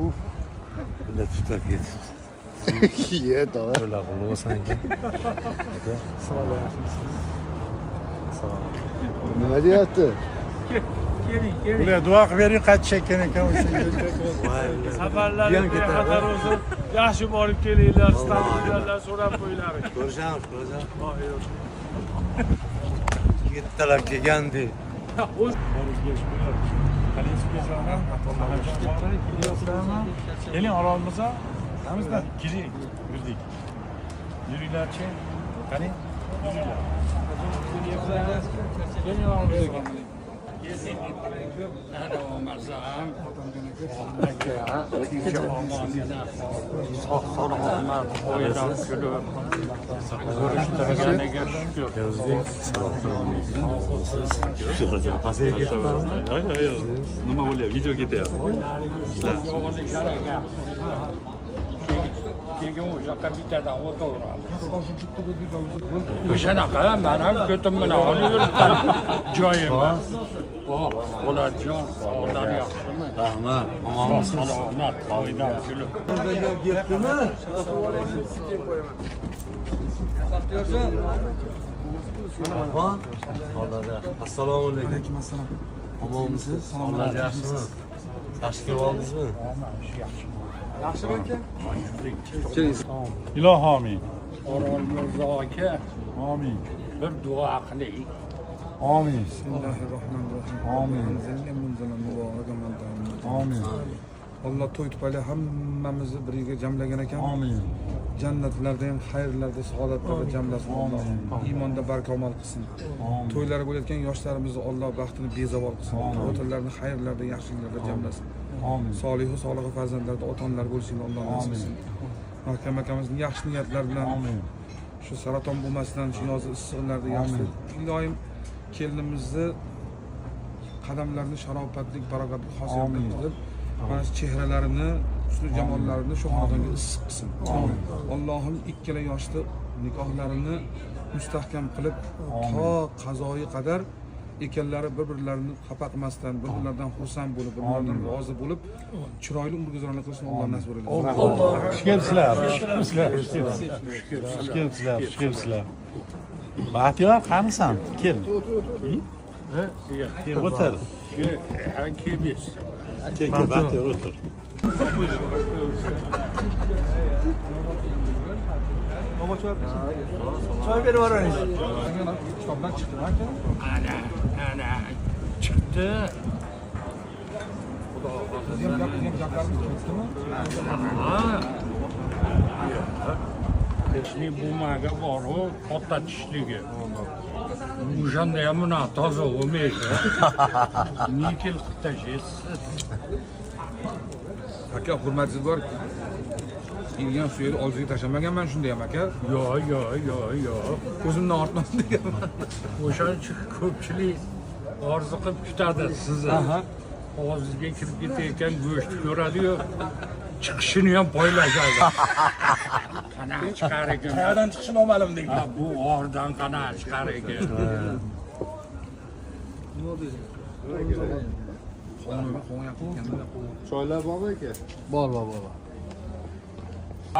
Uf. Bunda tutab ketibsiz. Ye, to'g'ri. To'la bo'lsan ekan. Nima deyapti? Bular duo qilib bering, qaytishayotgan ekan o'sha yerga. Safarlarga bexatar o'zi yaxshi borib kelinglar, stabillardan so'rab qo'yinglar. Ko'rishamiz. Yigitlar kelgandi. Keling orolimizni. Hamizda keling, yurdik. Yuringlarchi. Qani? Yuringlar. Keling oramizga. Nima bo'lyapti? Video ketyapti. Keyin o'sha bittadan o'taveradi. O'shanaqa men ham ko'tim bilan olib yuribman joyim. Bo'larjon, xudodan yaxshimi? Rahmat. Omonmisiz? Salomat, qoidan kulib. Assalomu alaykum. Omonmisiz? Sog'lar yaxshimi? Tashkil oldingizmi? Yaxshimi aka? Iloh amin. Orol Mirzo aka, Amin. bir duo qiling. Amin. Amin. Amin. Allah to'y tufayli hammamizni biriga jamlagan ekan. Amin. Jannatlarda ham xayrlarda, saodatlarda jamlasin. Alloh iymonda barkamol qilsin. To'ylari bo'layotgan yoshlarimizni Alloh baxtini bezavol qilsin. O'tirlarni xayrlarda, yaxshiliklarda jamlasin. Amin. Solihu solihi farzandlarda ota-onalar bo'lsin, Alloh nasib qilsin. Mahkam akamizning yaxshi niyatlar bilan Amin. shu saraton bo'lmasdan shu yozgi issiqlarda yaxshi iloyim kelinimizni qadamlarini sharofatlik, barakatli hosil qilib, mana shu chehralarini, husn jamollarini shu xonadonga issiq qilsin. Allohim ikkala yoshli nikohlarini mustahkam qilib, to qazoyi qadar ekanlari bir-birlarini xafa qilmasdan, bir-birlaridan xursand bo'lib, bir-birlaridan rozi bo'lib, chiroyli umr guzoronlik qilishni Alloh nasib etsin. Xush kelibsizlar. Xush kelibsizlar. Baxtiyor, qanisan? Kel. Kel, o'tir. Kebis. Kel, Baxtiyor, o'tir. Choy berib yuboraylik. Kitobdan chiqdimi aka? Ana chiqdi. Xudo xohlasa gaplarimiz chiqdimi? Teshni bumaga boru ota tishligi. O'shanda ham buni toza bo'lmaydi. Nikel qilib tashlaysiz. Aka, hurmatingiz bor. Ilgan suyni oldiga tashlamaganman shunda ham aka. Yo'q. Ko'zimdan ortman deganman. O'shaning uchun ko'pchilik orzu qilib kutadi sizni. Og'zingizga kirib ketayotgan go'shtni ko'radi-yu, chiqishini ham poylashadi. Qanaqa chiqar ekan? Qayerdan chiqishi noma'lum deydi. Bu ordan qanaqa chiqar ekan? Choylar bormi aka? Bor.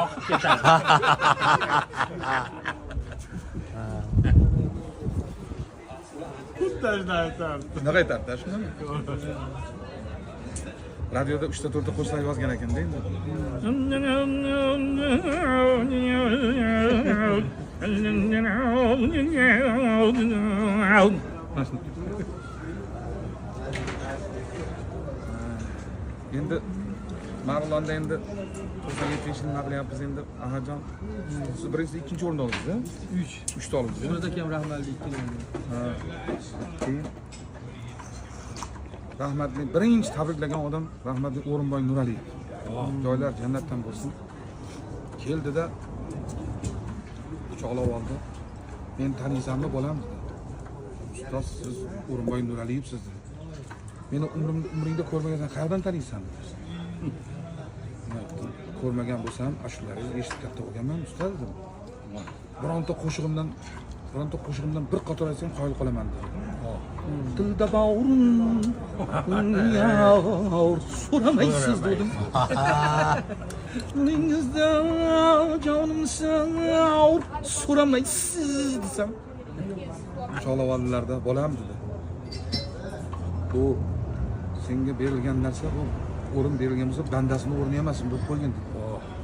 Oqib ketadi. Nima aytadi shundami? Radioda 3-4 qo'shiqlar yozgan ekan-da endi. Endi Marg'ilonda endi 97 nima qilyapmiz endi? Ahajon. Siz birinchi, ikkinchi o'rinda oldingiz-a? 3 ta oldingiz. Buradagi ham rahmatli ikki Keyin rahmatli birinchi tabriklagan odam rahmatli O'rinboy Nuraliyev. Joylar jannatdan bo'lsin. Keldida quchoqlab oldi. Men taniysanmi bolam? Ustoz, siz O'rinboy Nuraliyevsiz dedi. Meni umringda ko'rmagansan, qayerdan taniysan dedi. Ko'rmagan bo'lsam, ashulalaringizni eshitib katta bo'lganman, ustoz dedim. Bironta qo'shig'imdan bir qator aytsam qoyil qolaman dedi. Dilda bağrım yağır soramaysiz dedim. Dilinizde canımsın soramaysiz desem. Çalavallarda bolam dedi. Bu senga berilgan narsa bu o'rin berilgan bo'lsa bandasini o'rni emas deb qo'ygan dedi.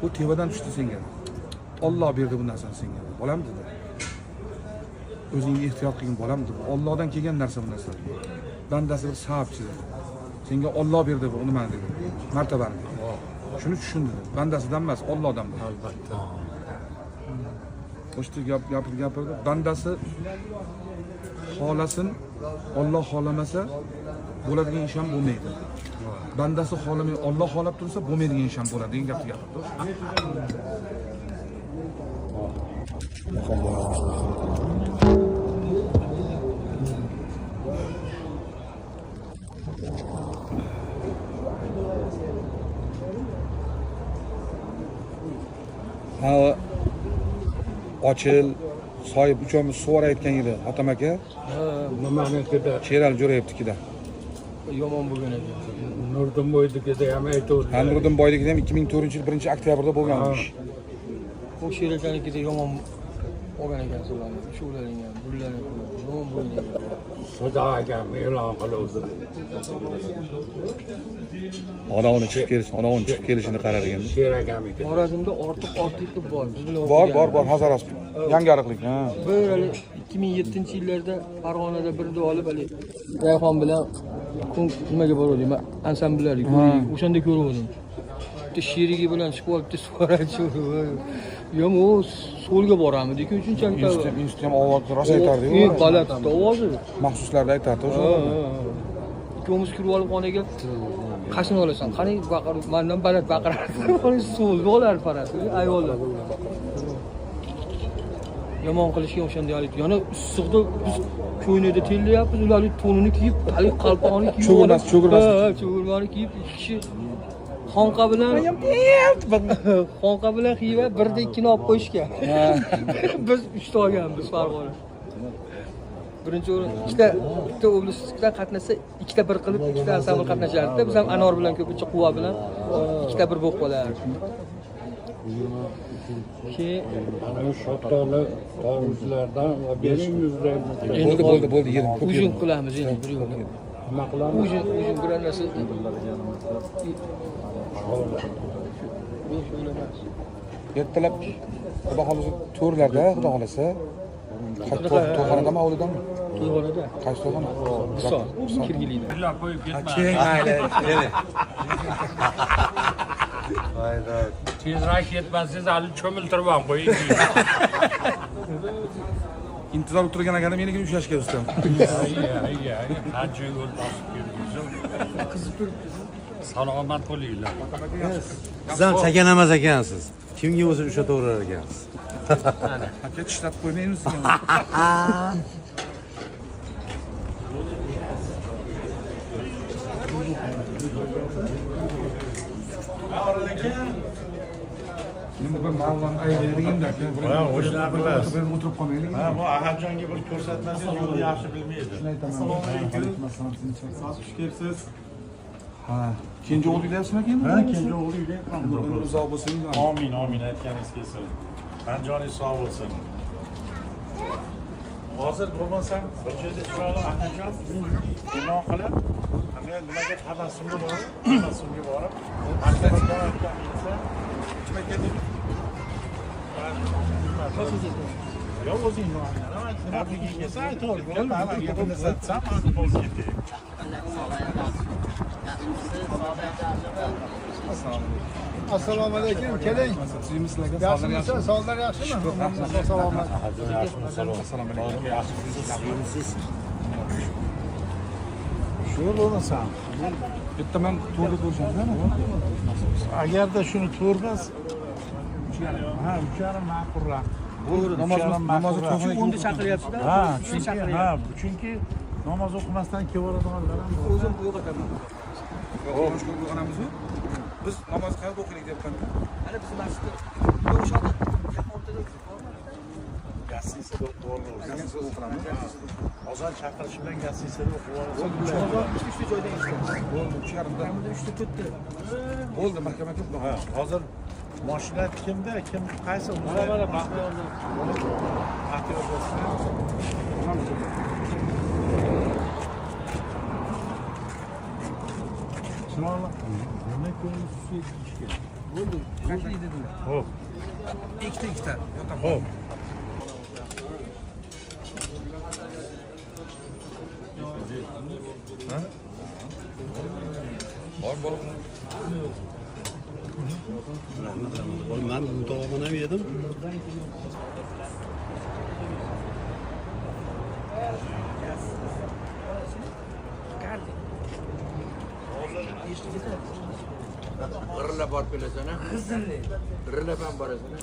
Bu tevadan tushdi senga. Alloh berdi bu narsani senga. Bolam dedi. O'zingga ehtiyot qilgin bolam dedi. Allohdan kelgan narsa bu narsa. Bandasi bir sababchi dedi. Senga Alloh berdi bu nima dedi. Martabani. Shuni tushundi dedi. Bandasidan emas, Allohdan bu. Albatta. Qo'shdi gapirdi. Bandasi xolasin, Alloh xolamasa bo'ladigan ish ham bo'lmaydi. Bandasi xolamay, Alloh xolab tursa bo'lmaydigan ish ham bo'ladi degan gapni gapirdi. Ha, ochil, soyib uchamiz suvara aytgan edi, Otam aka. Nimanikida Cheral jo'rayaptikida. yomon bo'lgan ekan. Nurdinboynikida ham aytuvdi. Ha, Nurdinboynikida ham 2004-yil 1-oktyabrda bo'lgan bu ish. Bu she'rakanikida yomon olgan ekansiz, shularning ham, bularning ham yomon bo'lgan ekan. Xudoga e'lon qiluvdi. Onavini chiqib kelishini qarar ekan. She'r akamniki. Xorazmda ortiq bor. Biz bilan Bor, Hazaras. Yangiliklik, ha. Böyle 2007-yillarda Farg'onada birda olib, hali Rayhon bilan nimaga bordim? Ansambullarga ko'rdik. O'shanda ko'rdim. Bitta sherigi bilan chiqib olibdi, so'rachi. Yo'q, u so'lga boramiz-ku, shunchalik. Institut ham ovoz rosa aytardi-ku. Baland ovozi. Maxsuslarda aytardi o'sha. Ikkovimiz kirib olib xonaga qashin olasan. Qani baqir, mendan baland baqirardi. Qani so'lga olar parasi, ayollar. Yomon qilishga o'shanda olib, yana issiqda biz ko'ynakda tellayapmiz, ularni to'nini kiyib, hali qalpoqni kiyib, cho'g'irmani kiyib, ikki kishi xonqa bilan xiva birda ikkini olib qo'yishgan. Biz 3 ta olganmiz Farg'ona. Birinchi o'rin bitta oblastdan qatnashsa, ikkita bir qilib, ikkita ansambl qatnashardi. Biz ham Anor bilan ko'pincha Quva bilan ikkita bir bo'lib qolardi. Ana shodona tovuslardan va bering yuzlarni. Bo'ldi, yedim. Ujin qilamiz endi bir yo'l. Nima qilamiz? Ujin bir narsa. Ertalab xudo xolasa to'rlarda, xudo xolasa. To'g'onadami, ovulidami? To'g'onada. Qaysi to'g'on? Son, Kirgilida. Pilla qo'yib ketma. Mayli, keling. Hayda. Tezroq ketmasangiz hali cho'miltirib ham qo'ying. Intizor o'tirgan akani meniga ushlashga ustam. Ayya, qancha yo'l bosib yuribsiz. Salomat bo'linglar. Siz ham chakanamas ekansiz. Kimga o'zi ushataverar ekansiz. Aka tishlatib qo'ymaymiz. Endi bir ma'lumot aytayligimda aka. o'shalar qilasiz. O'tirib qolmaylik. Ha, bu Ahadjonga bir ko'rsatmasangiz yo'lni yaxshi bilmaydi. Assalomu alaykum. Xush kelibsiz. Ha, kenja o'g'il deyapsizmi aka? Ha, kenja o'g'li uyda Umringiz uzoq bo'lsin. Amin, aytganingiz kelsin. Joningiz sog' bo'lsin. Hozir bo'lmasam bir joyda turadi Ahadjon. Nima qilib? Nimaga tabassumga borib, yo o'zing tabrigiga kelsa Assalomu alaykum, keling. Yaxshimisiz? Sog'lar yaxshimi? Salomat. Assalomu alaykum. Yaxshimisiz? Shu bo'lmasam, Bitta men to'g'ri ko'rishimmi? agarda shuni to'rgas 3,5 ma'qulroq. Bu namozni to'g'ri Unda chaqiryapsiz-da? Ha, chunki namoz o'qimasdan kevoradiganlar ham bor. O'zim uyg'otaman. Yo'q, o'qiganamiz-ku. Biz namoz qayerda o'qiylik deyapman. Ana biz masjidda o'shanda o'rtada gazetesida o'qib olamiz. Ozon chaqirish bilan gazetesida o'qib olamiz. Uchta joyda ishlaymiz. Bo'ldi, 3,5 uchta ketdi. Bo'ldi, mahkama ketdi. Ha, hozir mashina kimda? Kim qaysi? Mana Baxtiyorda. Xo'p. Ikkita. Xo'p. Ben bu tavana yedim. G'irrillab borib kelasana. G'irrillab ham borasana.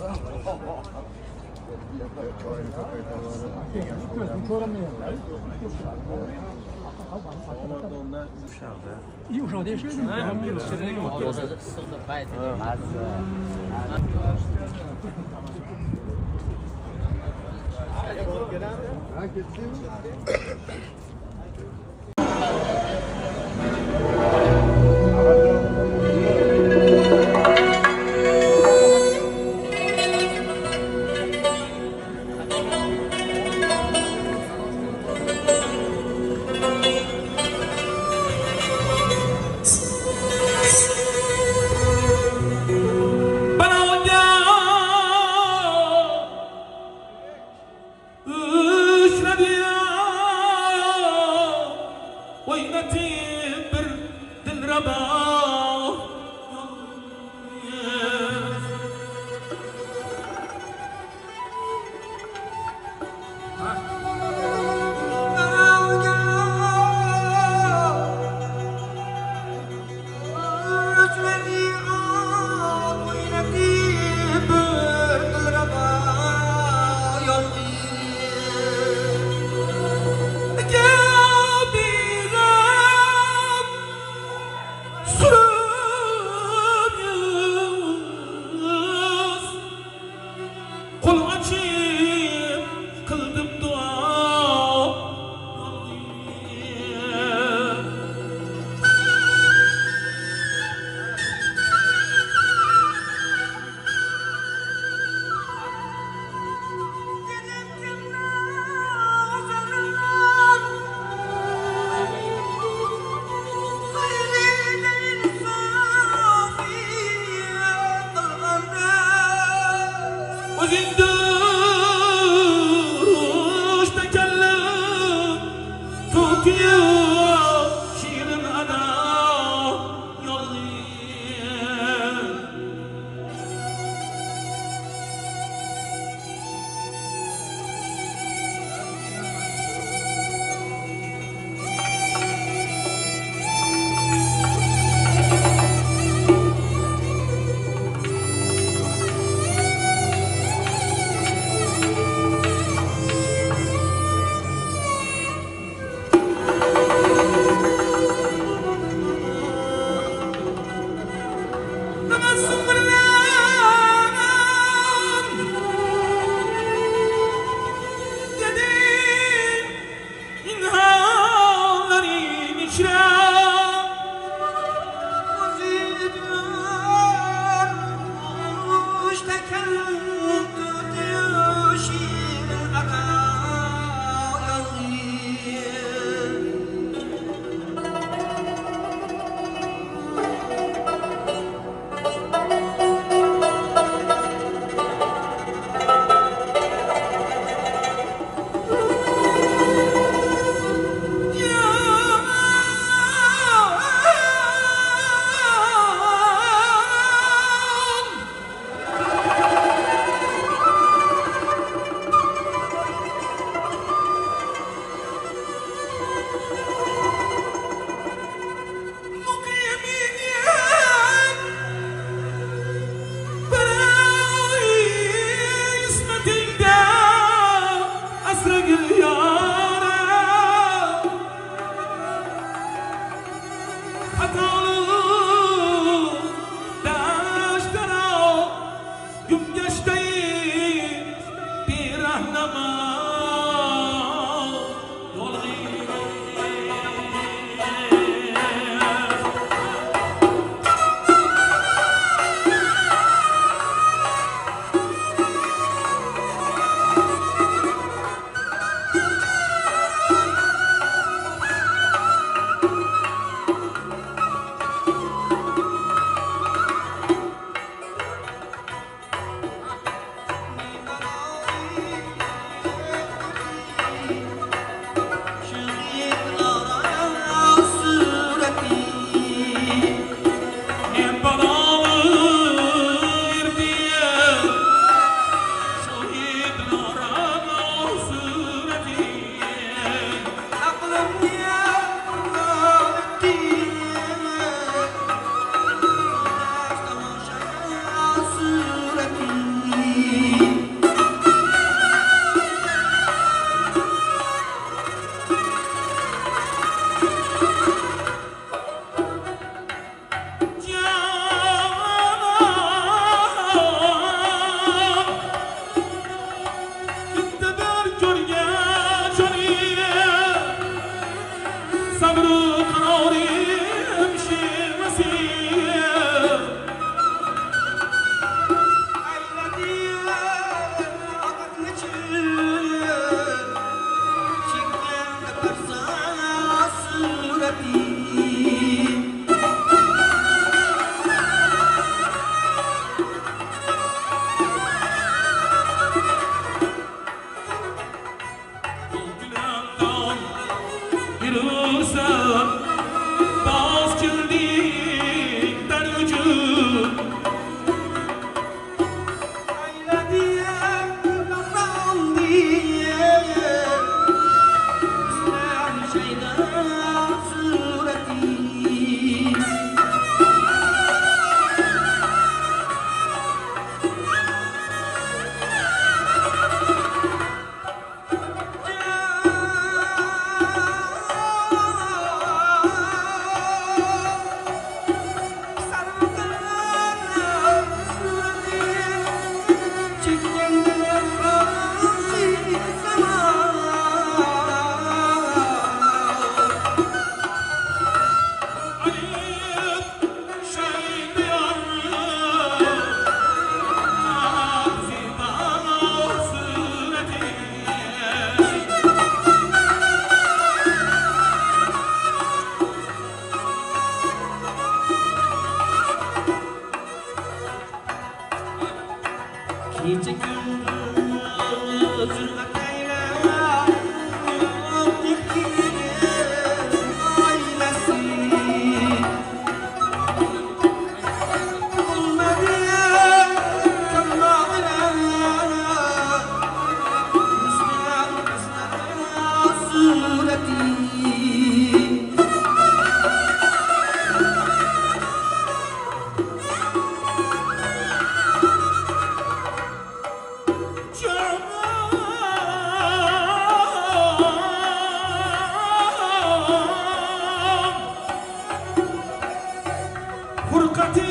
İyi uşaq deyəşəydin. Furkati